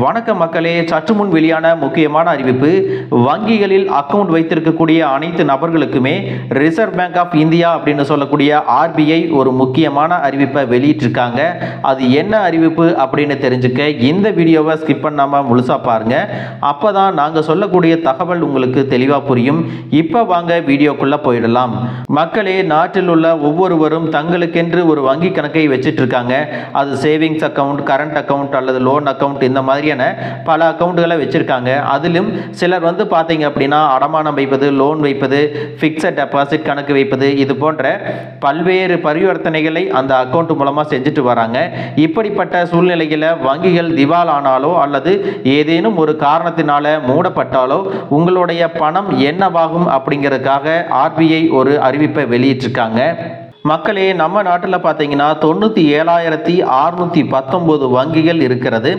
வணக்கம் மக்களே, சற்று முன் வெளியான முக்கியமான அறிவிப்பு. வங்கிகளில் அக்கவுண்ட் வைத்திருக்கக்கூடிய அனைத்து நபர்களுக்குமே ரிசர்வ் பேங்க் ஆஃப் இந்தியா அப்படின்னு சொல்லக்கூடிய ஆர்பிஐ ஒரு முக்கியமான அறிவிப்பை வெளியிட்டிருக்காங்க. அது என்ன அறிவிப்பு அப்படின்னு தெரிஞ்சுக்க இந்த வீடியோவை ஸ்கிப் பண்ணாமல் முழுசாக பாருங்கள். அப்போ தான் நாங்கள் சொல்லக்கூடிய தகவல் உங்களுக்கு தெளிவாக புரியும். இப்போ வாங்க வீடியோக்குள்ளே போயிடலாம். மக்களே, நாட்டில் உள்ள ஒவ்வொருவரும் தங்களுக்கென்று ஒரு வங்கி கணக்கை வச்சிட்டு இருக்காங்க. அது சேவிங்ஸ் அக்கவுண்ட், கரண்ட் அக்கவுண்ட் அல்லது லோன் அக்கவுண்ட், இந்த மாதிரியான பல அக்கவுண்ட்களை வச்சிருக்காங்க. அதிலும் சிலர் பார்த்தீங்க அப்படின்னா அடமானம் வைப்பது, லோன் வைப்பது, ஃபிக்ஸட் டெபாசிட் கணக்கு வைப்பது, இது போன்ற பல்வேறு பரிவர்த்தனைகளை அந்த அக்கவுண்ட் மூலமா செஞ்சுட்டு வராங்க. இப்படிப்பட்ட சூழ்நிலையில் வங்கிகள் திவால் ஆனாலோ அல்லது ஏதேனும் ஒரு காரணத்தினால மூடப்பட்டாலோ உங்களுடைய பணம் என்னவாகும் அப்படிங்கிறதுக்காக ஆர்பிஐ ஒரு அறிவிப்பை வெளியிட்டிருக்காங்க. மக்களே, நம்ம நாட்டில் பார்த்தீங்கன்னா 97,619 வங்கிகள் இருக்கிறது.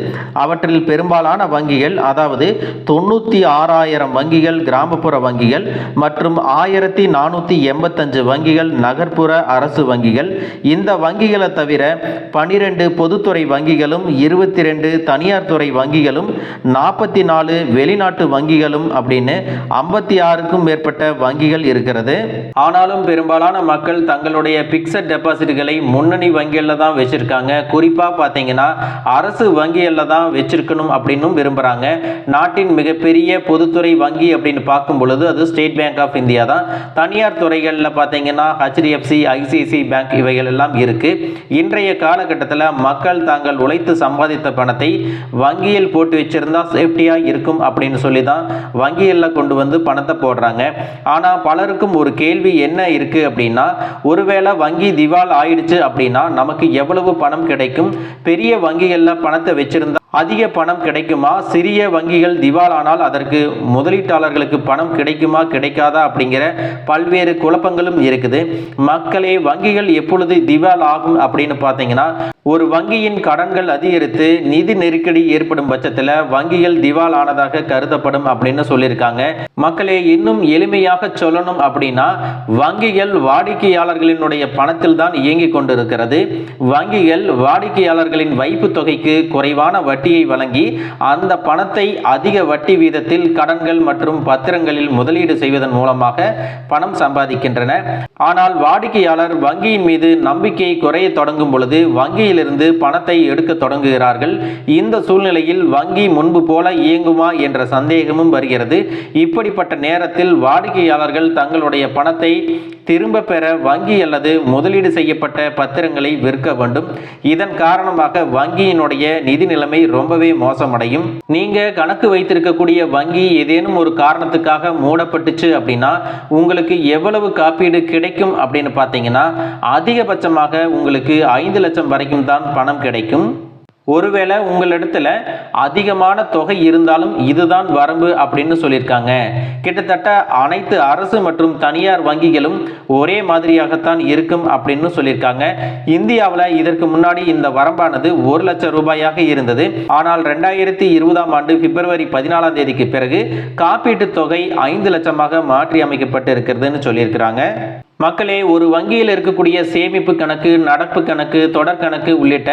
அவற்றில் பெரும்பாலான வங்கிகள், அதாவது 96,000 வங்கிகள் கிராமப்புற வங்கிகள் மற்றும் 1,485 வங்கிகள் நகர்ப்புற அரசு வங்கிகள். இந்த வங்கிகளை தவிர 12 பொதுத்துறை வங்கிகளும் 22 தனியார் துறை வங்கிகளும் 44 வெளிநாட்டு வங்கிகளும் அப்படின்னு 56க்கும் மேற்பட்ட வங்கிகள் இருக்கிறது. ஆனாலும் பெரும்பாலான மக்கள் தங்களுடைய பிக்ஸட் டெபாசிட்களை முன்னணி வங்கிகளில் தான் வச்சிருக்காங்க. குறிப்பாக பார்த்தீங்கன்னா அரசு வங்கிகளில் தான் வச்சிருக்கணும் அப்படின்னு விரும்புகிறாங்க. நாட்டின் மிகப்பெரிய பொதுத்துறை வங்கி அப்படின்னு பார்க்கும் பொழுது அது ஸ்டேட் பேங்க் ஆஃப் இந்தியா தான். தனியார் துறைகளில் பார்த்தீங்கன்னா HDFC, ICICI பேங்க் இவைகள் எல்லாம் இருக்கு. இன்றைய காலகட்டத்தில் மக்கள் தாங்கள் உழைத்து சம்பாதித்த பணத்தை வங்கியில் போட்டு வச்சிருந்தா சேஃப்டியாக இருக்கும் அப்படின்னு சொல்லி தான் வங்கிகளில் கொண்டு வந்து பணத்தை போடுறாங்க. ஆனால் பலருக்கும் ஒரு கேள்வி என்ன இருக்கு அப்படின்னா, ஒருவேளை வங்கி திவால் ஆயிடுச்சு அப்படின்னா நமக்கு எவ்வளவு பணம் கிடைக்கும்? பெரிய வங்கிகளில் பணத்தை வச்சிருந்தா அதிக பணம் கிடைக்குமா? சிறிய வங்கிகள் திவால் ஆனால் அதற்கு முதலீட்டாளர்களுக்கு பணம் கிடைக்குமா கிடைக்காதா அப்படிங்கிற பல்வேறு குழப்பங்களும் இருக்குது. மக்களே, வங்கிகள் எப்பொழுது திவால் ஆகும் அப்படின்னு பார்த்தீங்கன்னா, ஒரு வங்கியின் கடன்கள் அதிகரித்து நிதி நெருக்கடி ஏற்படும் பட்சத்தில் வங்கிகள் திவால் ஆனதாக கருதப்படும் அப்படின்னு சொல்லியிருக்காங்க. மக்களே, இன்னும் எளிமையாக சொல்லணும் அப்படின்னா, வங்கிகள் வாடிக்கையாளர்களினுடைய பணத்தில் தான் இயங்கிக் கொண்டிருக்கிறது. வங்கிகள் வாடிக்கையாளர்களின் வைப்பு தொகைக்கு குறைவான வட்டியை வழங்கி அந்த பணத்தை அதிக வட்டி வீதத்தில் கடன்கள் மற்றும் பத்திரங்களில் முதலீடு செய்வதன் மூலமாக பணம் சம்பாதிக்கின்றன. ஆனால் வாடிக்கையாளர் வங்கியின் மீது நம்பிக்கை குறைய தொடங்கும் பொழுது வங்கியிலிருந்து பணத்தை எடுக்க தொடங்குகிறார்கள். இந்த சூழ்நிலையில் வங்கி முன்பு போல இயங்குமா என்ற சந்தேகமும் வருகிறது. இப்படிப்பட்ட நேரத்தில் வாடிக்கையாளர்கள் தங்களுடைய பணத்தை திரும்ப பெற வங்கி அல்லது முதலீடு செய்யப்பட்ட பத்திரங்களை விற்க வேண்டும். இதன் காரணமாக வங்கியினுடைய நிதி நிலைமை ரொம்பவே மோசமடையும். நீங்க கணக்கு வைத்திருக்கக்கூடிய வங்கி ஏதேனும் ஒரு காரணத்துக்காக மூடப்பட்டுச்சு அப்படின்னா உங்களுக்கு எவ்வளவு காப்பீடு கிடைக்கும் அப்படின்னு பார்த்தீங்கன்னா, அதிகபட்சமாக உங்களுக்கு 5 லட்சம் வரைக்கும் தான் பணம் கிடைக்கும். ஒருவேளை உங்களிடத்துல அதிகமான தொகை இருந்தாலும் இதுதான் வரம்பு அப்படின்னு சொல்லியிருக்காங்க. கிட்டத்தட்ட அனைத்து அரசு மற்றும் தனியார் வங்கிகளும் ஒரே மாதிரியாகத்தான் இருக்கும் அப்படின்னு சொல்லியிருக்காங்க. இந்தியாவில் இதற்கு முன்னாடி இந்த வரம்பானது 1 லட்சம் ரூபாயாக இருந்தது. ஆனால் 2020ஆம் ஆண்டு பிப்ரவரி 14ஆம் தேதிக்கு பிறகு காப்பீட்டு தொகை 5 லட்சமாக மாற்றி அமைக்கப்பட்டு இருக்கிறதுன்னு சொல்லியிருக்கிறாங்க. மக்களே, ஒரு வங்கியில் இருக்கக்கூடிய சேமிப்பு கணக்கு, நடப்பு கணக்கு, தொடர் கணக்கு உள்ளிட்ட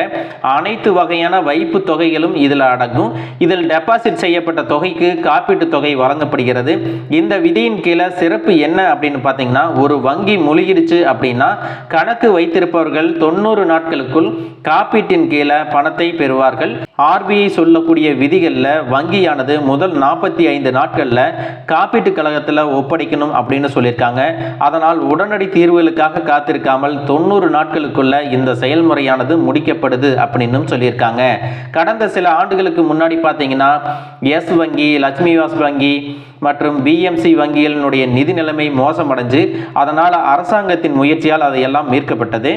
அனைத்து வகையான வைப்பு தொகைகளும் இதில் அடங்கும். இதில் டெபாசிட் செய்யப்பட்ட தொகைக்கு காப்பீட்டு தொகை வழங்கப்படுகிறது. இந்த விதியின் கீழே சிறப்பு என்ன அப்படின்னு பார்த்தீங்கன்னா, ஒரு வங்கி முழுகிடுச்சு அப்படின்னா கணக்கு வைத்திருப்பவர்கள் 90 நாட்களுக்குள் காப்பீட்டின் கீழே பணத்தை பெறுவார்கள். ஆர்பிஐ சொல்லக்கூடிய விதிகளில் வங்கியானது முதல் 45 நாட்களில் காப்பீட்டு கழகத்தில் ஒப்படைக்கணும் அப்படின்னு சொல்லியிருக்காங்க. அதனால் உடனடி தீர்வுகளுக்காக காத்திருக்காமல் 90 நாட்களுக்குள்ள இந்த செயல்முறையானது முடிக்கப்படுது அப்படின்னு சொல்லியிருக்காங்க. கடந்த சில ஆண்டுகளுக்கு முன்னாடி பார்த்தீங்கன்னா எஸ் வங்கி, லட்சுமி விலாஸ் வங்கி மற்றும் பிஎம்சி வங்கிகளினுடைய நிதி நிலைமை மோசமடைஞ்சு அதனால் அரசாங்கத்தின் முயற்சியால் அதையெல்லாம் மீட்கப்பட்டது.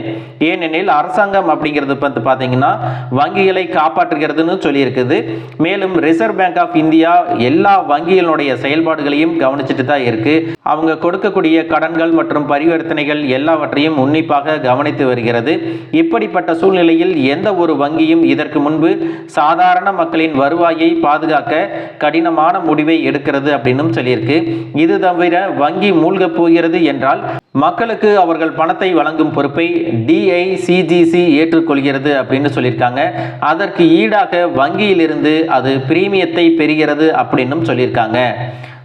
ஏனெனில் அரசாங்கம் அப்படிங்கிறது பார்த்தீங்கன்னா வங்கிகளை காப்பாற்றுகிறதுன்னு சொல்லியிருக்குது. மேலும் ரிசர்வ் பேங்க் ஆஃப் இந்தியா எல்லா வங்கிகளுடைய செயல்பாடுகளையும் கவனிச்சுட்டு தான் இருக்கு. அவங்க கொடுக்கக்கூடிய கடன்கள் மற்றும் பரிவர்த்தனைகள் எல்லாவற்றையும் உன்னிப்பாக கவனித்து வருகிறது. இப்படிப்பட்ட சூழ்நிலையில் எந்த ஒரு வங்கியும் இதற்கு முன்பு சாதாரண மக்களின் வருவாயை பாதுகாக்க கடினமான முடிவை எடுக்கிறது அப்படின்னு அப்படின்னும் சொல்லியிருக்கு. இது தவிர வங்கி மூழ்கப் போகிறது என்றால் மக்களுக்கு அவர்கள் பணத்தை வழங்கும் பொறுப்பை டிஐசிஜிசி ஏற்றுக்கொள்கிறது அப்படின்னு சொல்லியிருக்காங்க. அதற்கு ஈடாக வங்கியிலிருந்து அது பிரீமியத்தை பெறுகிறது அப்படின்னும் சொல்லியிருக்காங்க.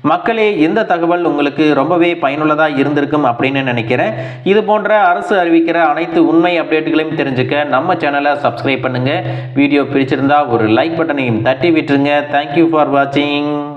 மக்களே, இந்த தகவல் உங்களுக்கு ரொம்பவே பயனுள்ளதாக இருந்திருக்கும் அப்படின்னு நினைக்கிறேன். இது போன்ற அரசு அறிவிக்கிற அனைத்து உண்மை அப்டேட்டுகளையும் தெரிஞ்சுக்க நம்ம சேனலை சப்ஸ்கிரைப் பண்ணுங்க. வீடியோ பிடிச்சிருந்தா ஒரு லைக் பட்டனையும் தட்டி விட்டுருங்க. தேங்க்யூ ஃபார் வாட்சிங்.